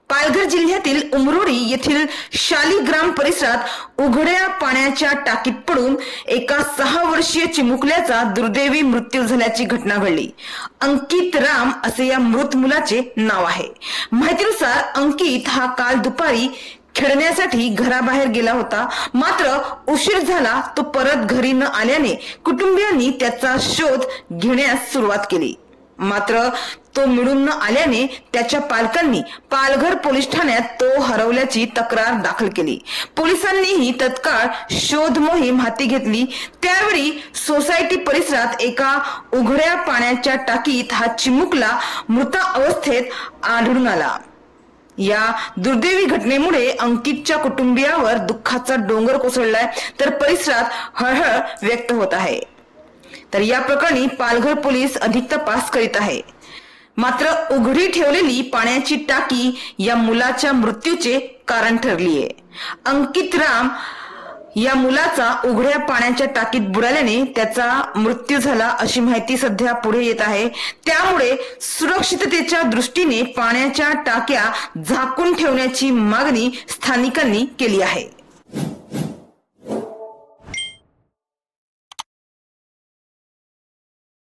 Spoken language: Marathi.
पालघर जिल्ह्यातील उमरोडी येथील शालिग्राम परिसरात उघड्या पाण्याच्या टाकीत पडून एका 6 वर्षीय चिमुकल्याचा दुर्दैवी मृत्यू झाल्याची घटना घडली। अंकित राम असे या मृत मुलाचे नाव आहे। माहितीनुसार अंकित हा काल दुपारी खेळण्यासाठी घराबाहेर गेला होता, मात्र उशीर झाला तो परत घरी न आल्याने कुटुंबियांनी त्याचा शोध घेण्यास सुरुवात केली, मात्र तो मिळून न आल्याने त्याच्या पालकांनी पालघर पोलीस ठाण्यात तो हरवल्याची तक्रार दाखल केली। पोलिसांनीही तत्काळ शोध मोहीम हाती घेतली। त्यावेळी सोसायटी परिसरात एका उघड्या पाण्याच्या टाकीत हा चिमुकला मृत अवस्थेत आढळून आला। या दुर्दैवी घटनेमुळे अंकितच्या कुटुंबियावर दुःखाचा डोंगर कोसळलाय, तर परिसरात हळहळ व्यक्त होत आहे। तर या प्रकरणी पालघर पोलीस अधिक तपास करीत आहे। मात्र उघडी ठेवलेली पाण्याची टाकी या मुलाच्या मृत्यूचे कारण ठरली आहे। अंकित राम या मुलाचा उघड्या पाण्याच्या टाकीत बुडाल्याने त्याचा मृत्यू झाला अशी माहिती सध्या पुढे येत आहे। त्यामुळे सुरक्षिततेच्या दृष्टीने पाण्याच्या टाक्या झाकून ठेवण्याची मागणी स्थानिकांनी केली आहे।